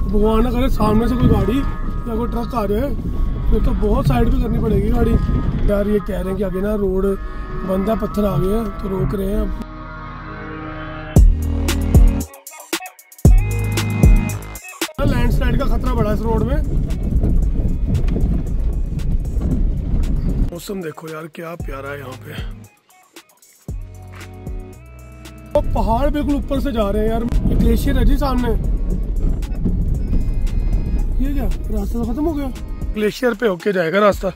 भगवान ना करे सामने से कोई गाड़ी या कोई ट्रक आ जाए फिर तो बहुत साइड पे करनी पड़ेगी गाड़ी यार। ये कह रहे हैं कि आगे ना रोड बंद है, पत्थर आ गए हैं तो रोक रहे हैं। लैंडस्लाइड का खतरा बड़ा है इस रोड में। मौसम देखो यार क्या प्यारा है यहाँ पे। तो पहाड़ बिल्कुल ऊपर से जा रहे हैं यार। ग्लेशियर है जी सामने। ये क्या रास्ता तो खत्म हो गया, ग्लेशियर पे होके जाएगा रास्ता।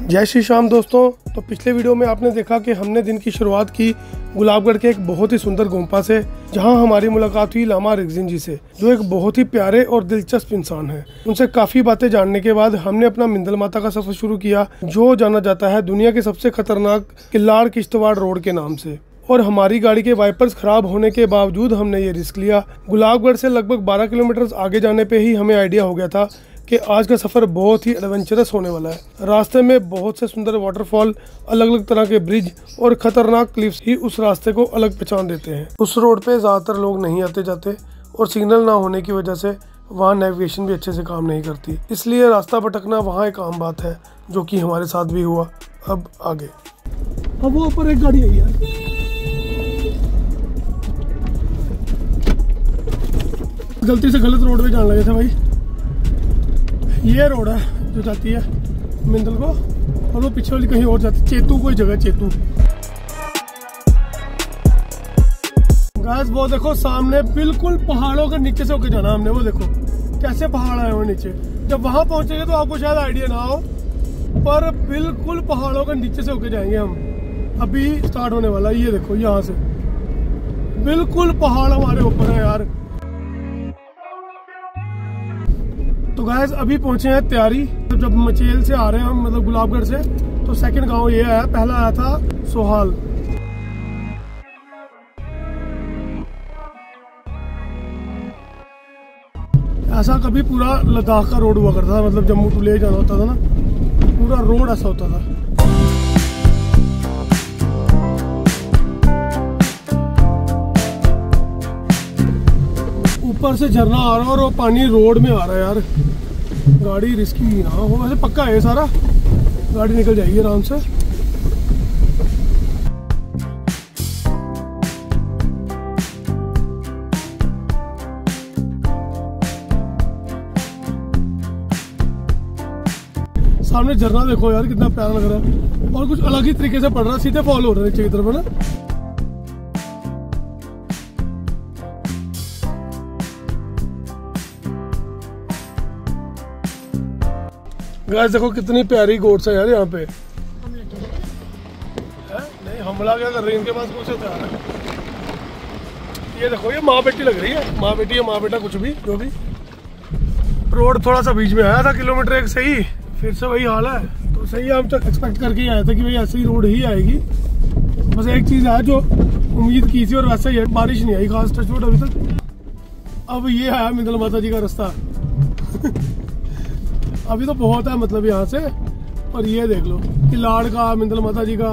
जय श्री श्याम दोस्तों। तो पिछले वीडियो में आपने देखा कि हमने दिन की शुरुआत की गुलाबगढ़ के एक बहुत ही सुंदर गुम्फा से, जहां हमारी मुलाकात हुई लामा रिगजिन जी से, जो एक बहुत ही प्यारे और दिलचस्प इंसान हैं। उनसे काफ़ी बातें जानने के बाद हमने अपना मिंदल माता का सफ़र शुरू किया, जो जाना जाता है दुनिया के सबसे खतरनाक किल्लाड़ किश्तवाड़ रोड के नाम से। और हमारी गाड़ी के वाइपर्स खराब होने के बावजूद हमने ये रिस्क लिया। गुलाबगढ़ से लगभग 12 किलोमीटर आगे जाने पे ही हमें आइडिया हो गया था कि आज का सफ़र बहुत ही एडवेंचरस होने वाला है। रास्ते में बहुत से सुंदर वाटरफॉल, अलग अलग तरह के ब्रिज और खतरनाक क्लिफ्स ही उस रास्ते को अलग पहचान देते हैं। उस रोड पे ज़्यादातर लोग नहीं आते जाते और सिग्नल ना होने की वजह से वहाँ नेविगेशन भी अच्छे से काम नहीं करती, इसलिए रास्ता भटकना वहाँ एक आम बात है, जो कि हमारे साथ भी हुआ। अब आगे, अब वो ऊपर एक गाड़ी आई है। गलती से गलत रोड पे जाने लगे थे भाई। ये रोड है जो जाती है मिंदल को, और वो पीछे वाली कहीं और जाती है, चेतू कोई जगह, चेतू। गाइस वो देखो सामने बिल्कुल पहाड़ों के नीचे से होके जाना हमने। वो देखो कैसे पहाड़ आए हुए नीचे। जब वहां पहुंचेंगे तो आपको शायद आइडिया ना हो, पर बिल्कुल पहाड़ों के नीचे से होके जाएंगे हम। अभी स्टार्ट होने वाला है। ये देखो यहाँ से बिल्कुल पहाड़ हमारे ऊपर है यार। तो गाइस अभी पहुंचे हैं त्यारी। जब मचेल से आ रहे हैं हम, मतलब गुलाबगढ़ से, तो सेकंड गांव ये आया। पहला आया था सोहाल। ऐसा कभी पूरा लद्दाख का रोड हुआ करता था, मतलब जम्मू टू ले जाना होता था ना, पूरा रोड ऐसा होता था। ऊपर से झरना आ रहा है और वो पानी रोड में आ रहा है यार। गाड़ी रिस्की ना हो, वैसे पक्का है सारा, गाड़ी निकल जाएगी आराम से। सामने झरना देखो यार कितना प्यारा लग रहा है, और कुछ अलग ही तरीके से पड़ रहा है, सीधे फॉल हो रहा है नीचे की तरफ है ना। गाइस देखो कितनी प्यारी गोट्स है यार यहाँ पे। नहीं हमला क्या कर रही है, इनके पास कुछ हथियार है। ये देखो ये माँ बेटी लग रही है, माँ बेटी है माँ बेटा कुछ भी जो भी। रोड थोड़ा सा बीच में आया था किलोमीटर एक सही, फिर से वही हाल है। तो सही हम तो एक्सपेक्ट करके ही आए थे कि भाई ऐसी रोड ही आएगी। बस एक चीज़ है जो उम्मीद की थी और वैसे ही है, बारिश नहीं आई खास टचवुड अभी तक। अब ये आया मिंदल माता जी का रास्ता। अभी तो बहुत है मतलब यहाँ से, और ये देख लो किलाड़ का, मिंदल माता जी का,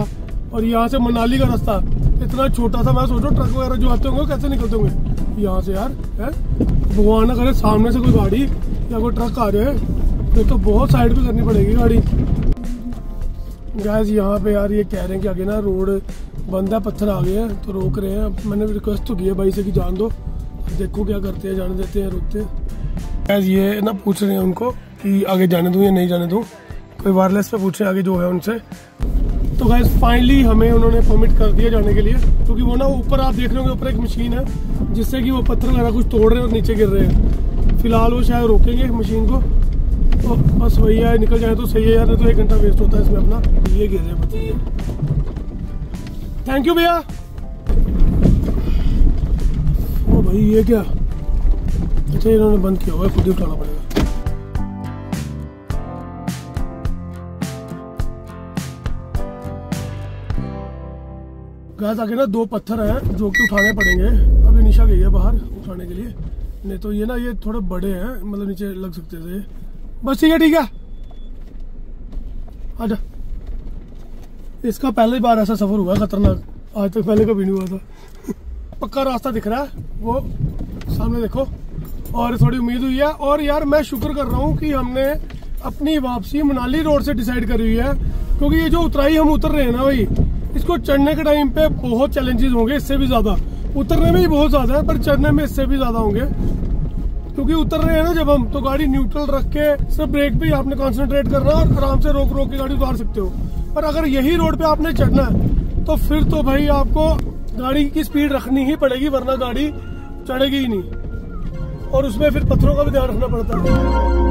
और यहाँ से मनाली का रास्ता इतना छोटा था। मैं सोचो ट्रक वगैरह जो आते होंगे कैसे निकलते होंगे यहाँ से यार। है भगवान ना करे सामने से कोई गाड़ी या कोई ट्रक आ जाए फिर तो बहुत साइड पे करनी पड़ेगी गाड़ी। गैस यहाँ पे यार ये कह रहे हैं कि आगे ना रोड बंद है, पत्थर आ गए हैं तो रोक रहे हैं। मैंने रिक्वेस्ट तो की है भाई से कि जान दो, देखो क्या करते हैं, जाने देते हैं रुकते हैं। गैस ये ना पूछ रहे हैं उनको कि आगे जाने दूँ या नहीं जाने दूँ, कोई वायरलेस पे पूछ रहे हैं आगे जो है उनसे। तो गाइस फाइनली हमें उन्होंने परमिट कर दिया जाने के लिए, क्योंकि वो ना ऊपर आप देख रहे होंगे ऊपर एक मशीन है जिससे कि वो पत्थर वगैरह कुछ तोड़ रहे हैं और नीचे गिर रहे हैं। फिलहाल वो शायद रोकेंगे मशीन को, तो बस वही है, निकल जाए तो सही है यार, नहीं तो 1 घंटा वेस्ट होता है इसमें अपना। ये गिर रहे पत्थर। थैंक यू भैया। ओ भाई ये क्या, अच्छा इन्होंने बंद किया हुआ है, खुद ही उठाना पड़ेगा। गाइस आगे ना 2 पत्थर हैं जो कि उठाने पड़ेंगे। अभी निशा गई है बाहर उठाने के लिए, नहीं तो ये ना ये थोड़े बड़े हैं, मतलब नीचे लग सकते थे। बस ठीक है आजा। इसका पहली बार ऐसा सफर हुआ खतरनाक, आज तक पहले कभी नहीं हुआ था। पक्का रास्ता दिख रहा है, वो सामने देखो, और थोड़ी उम्मीद हुई है। और यार मैं शुक्र कर रहा हूँ कि हमने अपनी वापसी मनाली रोड से डिसाइड करी हुई है, क्योंकि ये जो उतराई हम उतर रहे हैं ना भाई, इसको चढ़ने के टाइम पे बहुत चैलेंजेस होंगे, इससे भी ज्यादा। उतरने में ही बहुत ज्यादा है, पर चढ़ने में इससे भी ज्यादा होंगे, क्योंकि उतर रहे हैं ना जब हम, तो गाड़ी न्यूट्रल रख के सिर्फ ब्रेक पे ही आपने कंसंट्रेट करना और आराम से रोक रोक के गाड़ी उतार सकते हो। पर अगर यही रोड पे आपने चढ़ना है तो फिर तो भाई आपको गाड़ी की स्पीड रखनी ही पड़ेगी, वरना गाड़ी चढ़ेगी ही नहीं। और उसमें फिर पत्थरों का भी ध्यान रखना पड़ता है।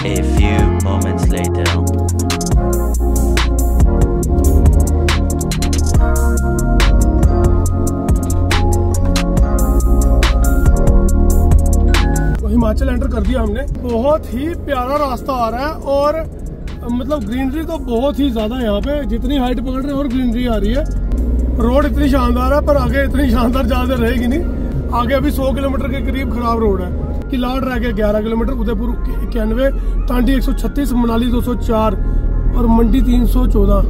A few moments later. Himachal enter कर दिया हमने। बहुत ही प्यारा रास्ता आ रहा है और मतलब ग्रीनरी तो बहुत ही ज्यादा है यहाँ पे, जितनी हाइट पकड़ रहे हैं और ग्रीनरी आ रही है। रोड इतनी शानदार है, पर आगे इतनी शानदार ज्यादा रहेगी नहीं। आगे अभी 100 किलोमीटर के करीब खराब रोड है। किलाड़ रह गया 11 किलोमीटर, उदयपुर 91, टांडी 136, मनाली 204 और मंडी 314।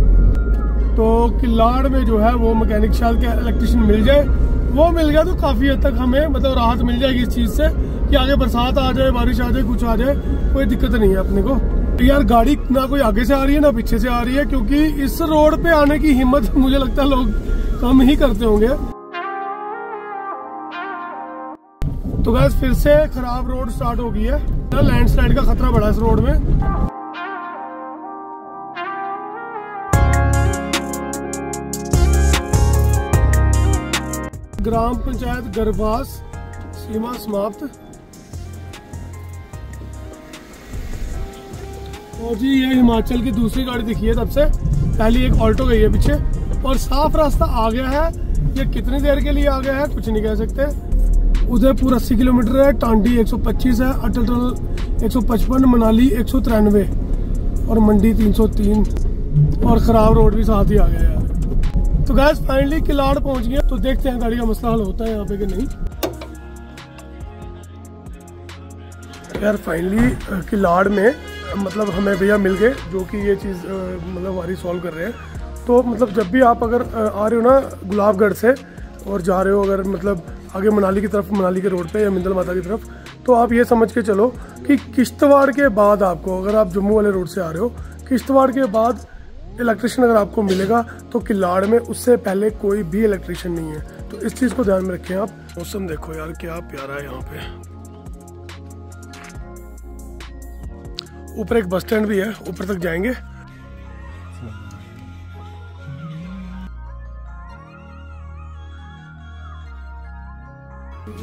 तो किलाड़ में जो है वो मैकेनिक शायद के इलेक्ट्रिशियन मिल जाए, वो मिल गया तो काफी हद तक हमें मतलब राहत मिल जाएगी इस चीज से कि आगे बरसात आ जाए, बारिश आ जाए, कुछ आ जाए, कोई दिक्कत नहीं है अपने को। यार गाड़ी ना कोई आगे से आ रही है ना पीछे से आ रही है, क्योंकि इस रोड पे आने की हिम्मत मुझे लगता है लोग कम ही करते होंगे। तो गैस फिर से खराब रोड स्टार्ट हो गई है। लैंडस्लाइड का खतरा बड़ा इस रोड में। ग्राम पंचायत गरबास सीमा समाप्त। और जी ये हिमाचल की दूसरी गाड़ी दिखी है तब से, पहली एक ऑल्टो गई है पीछे, और साफ रास्ता आ गया है। ये कितनी देर के लिए आ गया है कुछ नहीं कह सकते। उदयपुर 80 किलोमीटर है, टांडी 125 है, अटल टनल 155, मनाली 193 और मंडी 303 और खराब रोड भी साथ ही आ गया यार। तो गैस फाइनली किलाड़ पहुंच गया, तो देखते हैं गाड़ी का मसला हल होता है यहाँ पे कि नहीं। यार फाइनली किलाड़ में मतलब हमें भैया मिल गए जो कि ये चीज़ मतलब हमारी सॉल्व कर रहे हैं। तो मतलब जब भी आप अगर आ रहे हो ना गुलाबगढ़ से और जा रहे हो अगर मतलब आगे मनाली की तरफ, मनाली के रोड पे या मिंदल माता की तरफ, तो आप ये समझ के चलो कि किश्तवाड़ के बाद आपको, अगर आप जम्मू वाले रोड से आ रहे हो, किश्तवाड़ के बाद इलेक्ट्रिशियन अगर आपको मिलेगा, तो किलाड़ में उससे पहले कोई भी इलेक्ट्रिशियन नहीं है। तो इस चीज़ को ध्यान में रखें आप। मौसम देखो यार क्या प्यारा है यहाँ पे। ऊपर एक बस स्टैंड भी है, ऊपर तक जाएंगे।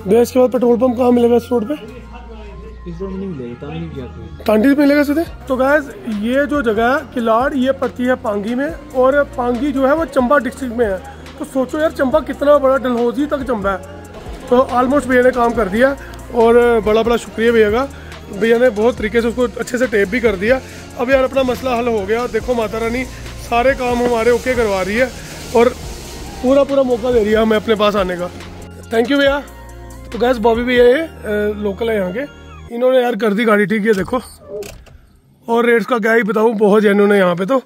गैस के बाद पेट्रोल पंप कहाँ मिलेगा इस रोड पे? इस रोड में नहीं मिलेगा, टांडी में मिलेगा सीधे। तो गैस ये जो जगह है किलाड़, ये पड़ती है पांगी में, और पांगी जो है वो चंबा डिस्ट्रिक्ट में है। तो सोचो यार चंबा कितना बड़ा, डलहौजी तक चंबा है। तो ऑलमोस्ट भैया ने काम कर दिया, और बड़ा बड़ा शुक्रिया भैया का। भैया ने बहुत तरीके से उसको अच्छे से टेप भी कर दिया। अब यार अपना मसला हल हो गया। देखो माता रानी सारे काम हमारे ओके करवा रही है, और पूरा मौका दे रही है हमें अपने पास आने का। थैंक यू भैया। तो गैस बॉबी भैया ये लोकल है यहाँ के, इन्होंने यार कर दी गाड़ी ठीक है देखो। और रेट्स का क्या ही बताऊँ, बहुत जेन्युइन है यहाँ पे तो।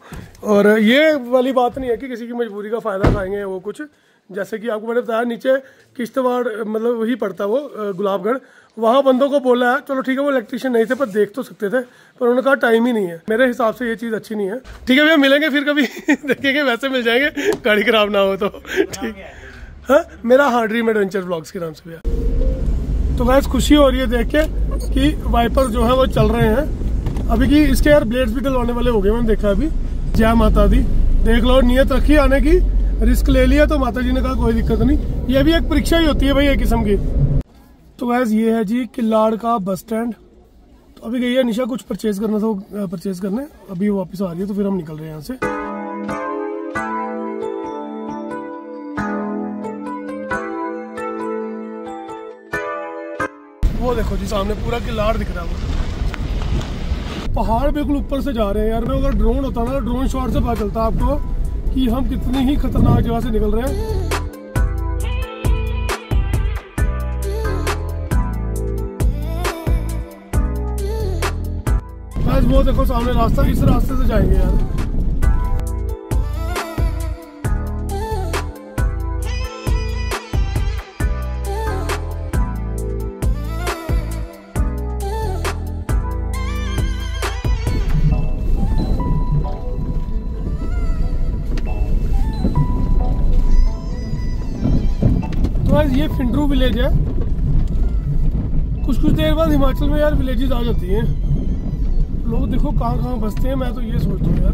और ये वाली बात नहीं है कि किसी की मजबूरी का फ़ायदा खाएंगे वो कुछ। जैसे कि आपको मैंने बताया नीचे किश्तवाड़ मतलब वही पड़ता वो गुलाबगढ़, वहाँ बंदों को बोला है चलो ठीक है, वो इलेक्ट्रिशियन नहीं थे पर देख तो सकते थे, पर उन्होंने कहा टाइम ही नहीं है। मेरे हिसाब से ये चीज़ अच्छी नहीं है। ठीक है भैया मिलेंगे फिर कभी देखेंगे, वैसे मिल जाएंगे, गाड़ी खराब ना हो तो ठीक। हाँ मेरा हाँ ड्रीम एडवेंचर ब्लॉग्स के नाम से भैया। तो वैसे खुशी हो रही है देख के कि वाइपर जो है वो चल रहे हैं अभी की। इसके यार ब्लेड्स भी डलवाने वाले हो गए, मैंने देखा अभी। जय माता दी, देख लो नियत रखी आने की, रिस्क ले लिया तो माता जी ने कहा कोई दिक्कत नहीं। ये भी एक परीक्षा ही होती है भाई एक किस्म की। तो गैस ये है जी किलाड़ का बस स्टैंड। तो अभी गई है निशा कुछ परचेज करना था, परचेज करने, अभी वो वापस आ रही है तो फिर हम निकल रहे हैं यहाँ से। वो देखो जी सामने पूरा किलाड़ दिख रहा है, पहाड़ बिल्कुल ऊपर से जा रहे हैं यार। मैं अगर ड्रोन होता ना, ड्रोन शॉट से पता चलता आपको कि हम कितनी ही खतरनाक जगह से निकल रहे हैं। वो देखो सामने रास्ता, इस रास्ते से जाएंगे यार। तो ये फिंड्रू विलेज है। कुछ देर बाद हिमाचल में यार विलेजेस आ जाती हैं। लोग देखो कहाँ कहाँ बसते हैं, मैं तो ये सोचता हूँ यार।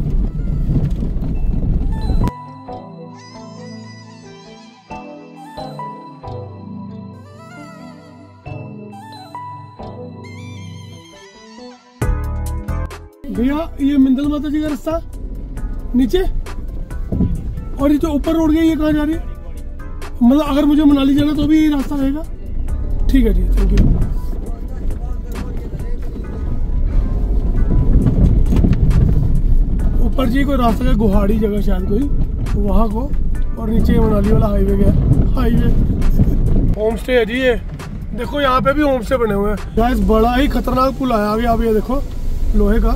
भैया ये मिंदल माता जी का रास्ता नीचे, और ये जो ऊपर रोड गई ये कहाँ जा रही है? मतलब अगर मुझे मनाली जाना तो भी यही रास्ता रहेगा? ठीक है जी, थैंक यू। ऊपर जी कोई रास्ता का गुहाड़ी जगह शायद कोई वहाँ को, और नीचे मनाली वाला हाईवे गया। हाईवे होम स्टे है जी ये। देखो यहाँ पे भी होम स्टे बने हुए हैं। गाइस बड़ा ही खतरनाक पुल आया अभी, आप ये देखो लोहे का।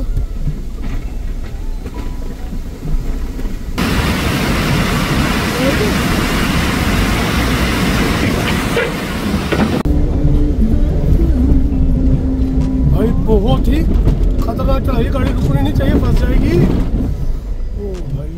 भाई बहुत ही खतरनाक चढ़ाई, गाड़ी रुकनी नहीं चाहिए, फंस जाएगी। ओ भाई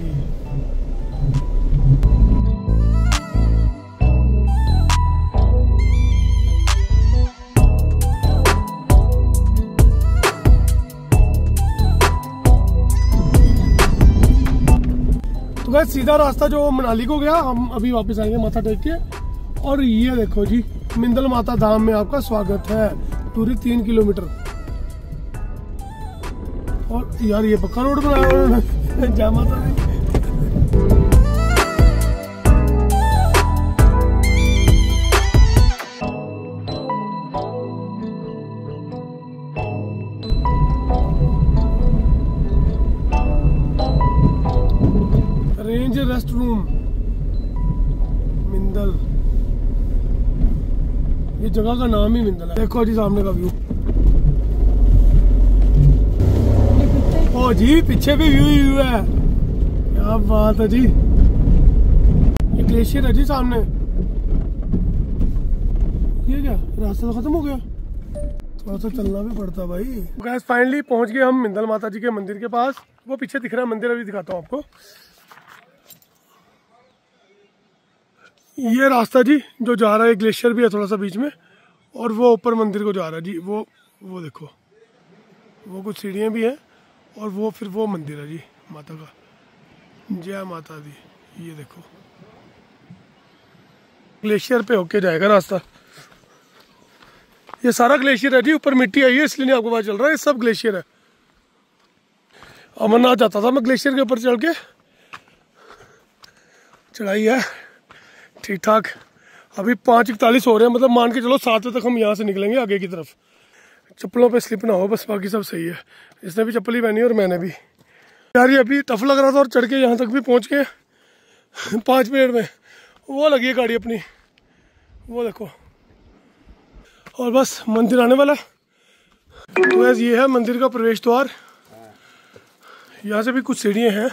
तो गाइस सीधा रास्ता जो मनाली को गया, हम अभी वापस आएंगे माथा टेक के। और ये देखो जी मिंदल माता धाम में आपका स्वागत है। पूरी 3 किलोमीटर। और यार ये पक्का रोड बनाया उन्होंने। जय माता दी। रेंज रेस्ट रूम मिंदल, ये जगह का नाम ही मिंदल है। देखो जी सामने का व्यू। ओ जी पीछे भी व्यू है, क्या बात है जी। ये ग्लेशियर है जी सामने। ये क्या रास्ता तो खत्म हो गया, थोड़ा सा चलना भी पड़ता भाई। गाइस फाइनली पहुंच गए हम मिंदल माता जी के मंदिर के पास। वो पीछे दिख रहा है मंदिर, अभी दिखाता हूँ आपको। ये रास्ता जी जो जा रहा है, ग्लेशियर भी है थोड़ा सा बीच में, और वो ऊपर मंदिर को जा रहा है जी। वो देखो, वो कुछ सीढ़ियाँ भी हैं, और वो फिर वो मंदिर है जी माता का। जय माता दी। ये देखो ग्लेशियर पे होके जाएगा रास्ता। ये सारा ग्लेशियर है जी, ऊपर मिट्टी आई है इसलिए नहीं आपको पता चल रहा है, ये सब ग्लेशियर है। अमरनाथ जाता था मैं ग्लेशियर के ऊपर चढ़ के। चढ़ाई है ठीक ठाक। अभी 5:41 हो रहे हैं, मतलब मान के चलो 7 बजे तक हम यहाँ से निकलेंगे आगे की तरफ। चप्पलों पे स्लिप ना हो बस, बाकी सब सही है। इसने भी चप्पल ही पहनी और मैंने भी। यार ये अभी टफ लग रहा था, और चढ़ के यहाँ तक भी पहुँच के 5 मिनट में वो लगी है गाड़ी अपनी, वो देखो। और बस मंदिर आने वाला। तो ऐसे ये है मंदिर का प्रवेश द्वार। यहाँ से भी कुछ सीढ़ियाँ हैं।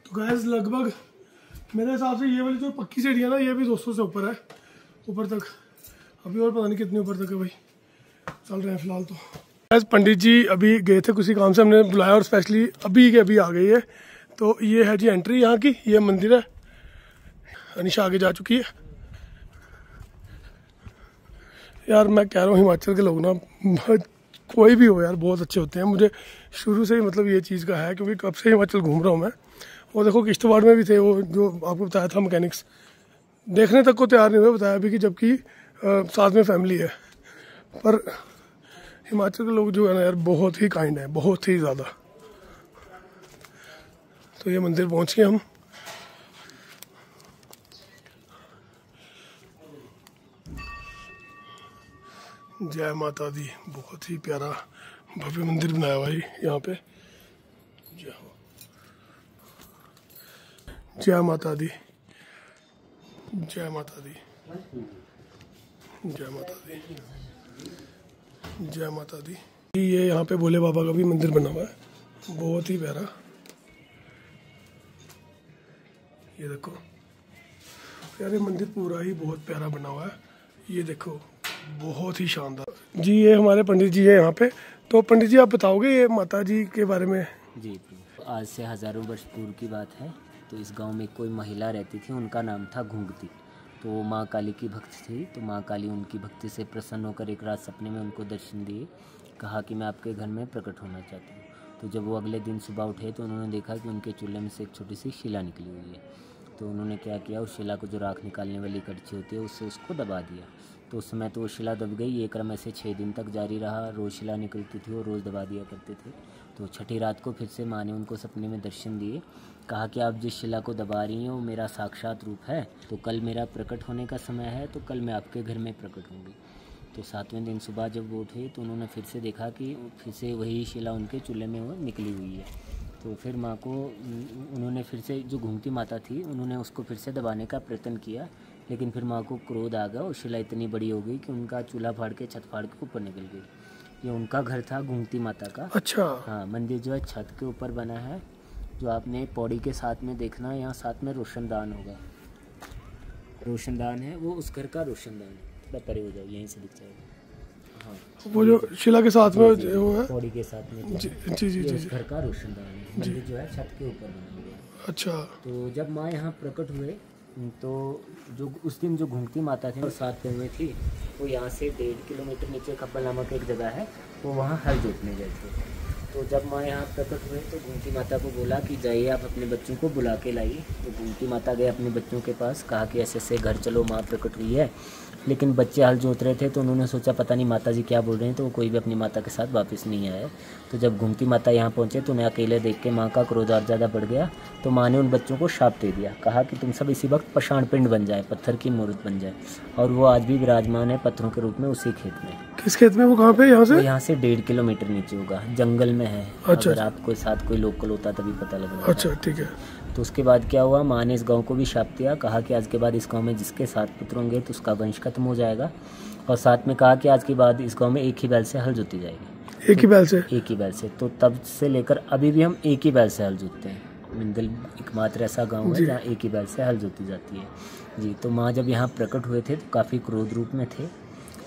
गैस लगभग मेरे हिसाब से ये वाली जो पक्की सीढ़ी है ना, ये भी 200 से ऊपर है, ऊपर तक। अभी और पता नहीं कितने ऊपर तक है भाई, चल रहे हैं फिलहाल तो। गैस पंडित जी अभी गए थे किसी काम से, हमने बुलाया और स्पेशली अभी के अभी आ गई है। तो ये है जी एंट्री यहाँ की, ये मंदिर है। अनिशा आगे जा चुकी है। यार मैं कह रहा हूँ हिमाचल के लोग ना, कोई भी हो यार, बहुत अच्छे होते हैं। मुझे शुरू से ही मतलब ये चीज़ का है, क्योंकि कब से हिमाचल घूम रहा हूँ मैं। वो देखो किश्तवाड़ में भी थे, वो जो आपको बताया था मैकेनिक्स, देखने तक को तैयार नहीं हुए बताया भी कि, जबकि साथ में फैमिली है। पर हिमाचल के लोग जो है ना यार, बहुत ही काइंड है, बहुत ही ज़्यादा। तो ये मंदिर पहुँच गए हम। जय माता दी। बहुत ही प्यारा भव्य मंदिर बनाया हुआ है यहाँ पे। जय माता दी, जय माता दी, जय माता दी, जय माता दी। ये यहाँ पे भोले बाबा का भी मंदिर बना हुआ है, बहुत ही प्यारा। ये देखो यार, ये मंदिर पूरा ही बहुत प्यारा बना हुआ है। ये देखो बहुत ही शानदार। जी ये हमारे पंडित जी है यहाँ पे। तो पंडित जी आप बताओगे ये माता जी के बारे में? जी, आज से हज़ारों वर्ष पूर्व की बात है। तो इस गांव में कोई महिला रहती थी, उनका नाम था घुंघती। तो माँ काली की भक्त थी। तो माँ काली उनकी भक्ति से प्रसन्न होकर एक रात सपने में उनको दर्शन दिए, कहा कि मैं आपके घर में प्रकट होना चाहती हूँ। तो जब वो अगले दिन सुबह उठे तो उन्होंने देखा कि उनके चूल्हे में से एक छोटी सी शिला निकली हुई है। तो उन्होंने क्या किया, उस शिला को जो राख निकालने वाली कड़छी होती है उससे उसको दबा दिया। तो उस समय तो वो शिला दब गई। ये क्रम ऐसे 6 दिन तक जारी रहा। रोज़ शिला निकलती थी और रोज़ दबा दिया करते थे। तो छठी रात को फिर से माँ ने उनको सपने में दर्शन दिए, कहा कि आप जिस शिला को दबा रही हैं वो मेरा साक्षात रूप है। तो कल मेरा प्रकट होने का समय है, तो कल मैं आपके घर में प्रकट होंगी। तो 7वें दिन सुबह जब वो उठे तो उन्होंने फिर से देखा कि फिर से वही शिला उनके चूल्हे में वो निकली हुई है। तो फिर माँ को उन्होंने फिर से, जो घूमती माता थी, उन्होंने उसको फिर से दबाने का प्रयत्न किया, लेकिन फिर माँ को क्रोध आ गया और शिला इतनी बड़ी हो गई कि उनका चूल्हा फाड़ के छत फाड़ के ऊपर निकल गई। ये उनका घर था घूमती माता का। अच्छा। हाँ, मंदिर जो है छत के ऊपर बना है, जो आपने पौड़ी के साथ में देखना, यहाँ साथ में रोशनदान होगा। रोशनदान है वो उस घर का रोशनदान है। थोड़ा परे हो जाओ, यहीं से दिख जाएगा। हाँ, वो जो शिला के साथ में वो है, पौड़ी के साथ में जी जी जी जी। उस घर का रोशनदान है। मंदिर जो है छत के ऊपर बना हुआ है। अच्छा। तो जब माँ यहाँ प्रकट हुए तो जो उस दिन जो घूमती माता थी और 7 दिन में थी, वो यहाँ से 1.5 किलोमीटर नीचे खब्बल नामक एक जगह है, वो वहाँ हल जोतने गए थे। तो जब माँ यहाँ प्रकट हुए तो घूमती माता को बोला कि जाइए आप अपने बच्चों को बुला के लाइए। तो घूमती माता गए अपने बच्चों के पास, कहा कि ऐसे ऐसे घर चलो, माँ प्रकट हुई है। लेकिन बच्चे हल जोत रहे थे तो उन्होंने सोचा पता नहीं माता जी क्या बोल रहे हैं, तो वो कोई भी अपनी माता के साथ वापस नहीं आया। तो जब घूमती माता यहाँ पहुँचे तो उन्हें अकेले देख के माँ का क्रोध और ज़्यादा बढ़ गया। तो माँ ने उन बच्चों को शाप दे दिया, कहा कि तुम सब इसी वक्त पाषाण पिंड बन जाए, पत्थर की मूर्त बन जाए। और वो आज भी विराजमान है पत्थरों के रूप में उसी खेत में। किस खेत में? वो कहाँ पे? यहाँ से? यहाँ से 1.5 किलोमीटर नीचे होगा, जंगल में है। अच्छा। अगर आपको साथ कोई लोकल होता तभी पता लग। अच्छा ठीक है। तो उसके बाद क्या हुआ, माँ ने इस गांव को भी शाप दिया, कहा कि आज के बाद इस गांव में जिसके 7 पुत्र होंगे तो उसका वंश खत्म हो जाएगा। और साथ में कहा कि आज के बाद इस गांव में एक ही बैल से हल जोती जाएगी। एक ही बैल से? एक ही बैल से। तो तब से लेकर अभी भी हम एक ही बैल से हल जोतते हैं। मिंदल एकमात्र ऐसा गांव है जहाँ एक ही बैल से हल जोती जाती है। जी। तो माँ जब यहाँ प्रकट हुए थे तो काफ़ी क्रोध रूप में थे।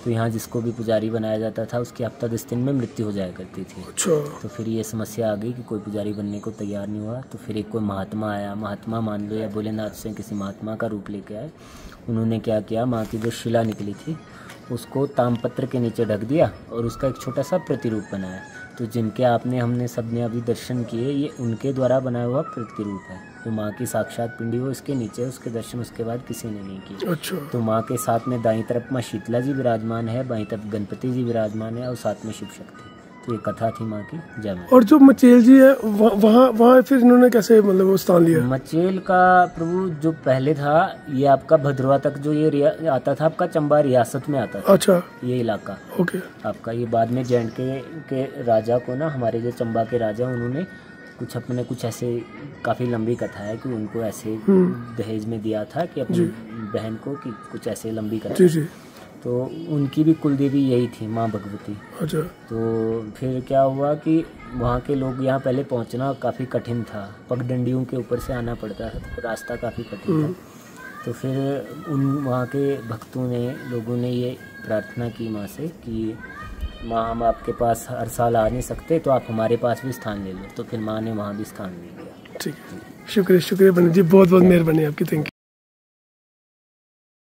तो यहाँ जिसको भी पुजारी बनाया जाता था उसकी हफ्ता 10 दिन में मृत्यु हो जाया करती थी। अच्छा। तो फिर ये समस्या आ गई कि कोई पुजारी बनने को तैयार नहीं हुआ। तो फिर एक कोई महात्मा आया, महात्मा मान लो या भोलेनाथ से किसी महात्मा का रूप लेके आए। उन्होंने क्या किया, माँ की जो शिला निकली थी उसको तामपत्र के नीचे ढक दिया और उसका एक छोटा सा प्रतिरूप बनाया। तो जिनके हमने सबने अभी दर्शन किए, ये उनके द्वारा बनाया हुआ प्रतिरूप है। तो माँ की साक्षात पिंडी वो इसके नीचे, उसके दर्शन उसके बाद किसी ने नहीं किए। अच्छा। तो माँ के साथ में दाईं तरफ माँ शीतला जी विराजमान है, बाईं तरफ गणपति जी विराजमान है और साथ में शिव शक्ति। तो ये कथा थी माँ की। जय माँ। और जो मचेल जी है वहाँ फिर इन्होंने कैसे मतलब वो स्थान लिया? मचेल का प्रभु जो पहले था, ये आपका भद्रवा तक जो ये आता था, आपका चंबा रियासत में आता था। अच्छा। ये इलाका ओके। आपका ये बाद में J&K के राजा को ना, हमारे जो चंबा के राजा, उन्होंने कुछ ऐसे काफ़ी लंबी कथा है कि उनको ऐसे दहेज में दिया था कि अपनी बहन को, कि कुछ ऐसे लंबी कथा। जी जी। तो उनकी भी कुलदेवी यही थी, माँ भगवती। अच्छा। तो फिर क्या हुआ कि वहाँ के लोग यहाँ पहले पहुँचना काफ़ी कठिन था, पगडंडियों के ऊपर से आना पड़ता था, तो रास्ता काफ़ी कठिन था। तो फिर वहाँ के भक्तों ने, लोगों ने ये प्रार्थना की माँ से कि माँ हम आपके पास हर साल आ नहीं सकते, तो आप हमारे पास भी स्थान ले लो। तो फिर माँ ने वहाँ भी स्थान ले लिया। ठीक है, शुक्रिया पंडित जी, बहुत बहुत मेहरबानी आपकी। Thank you.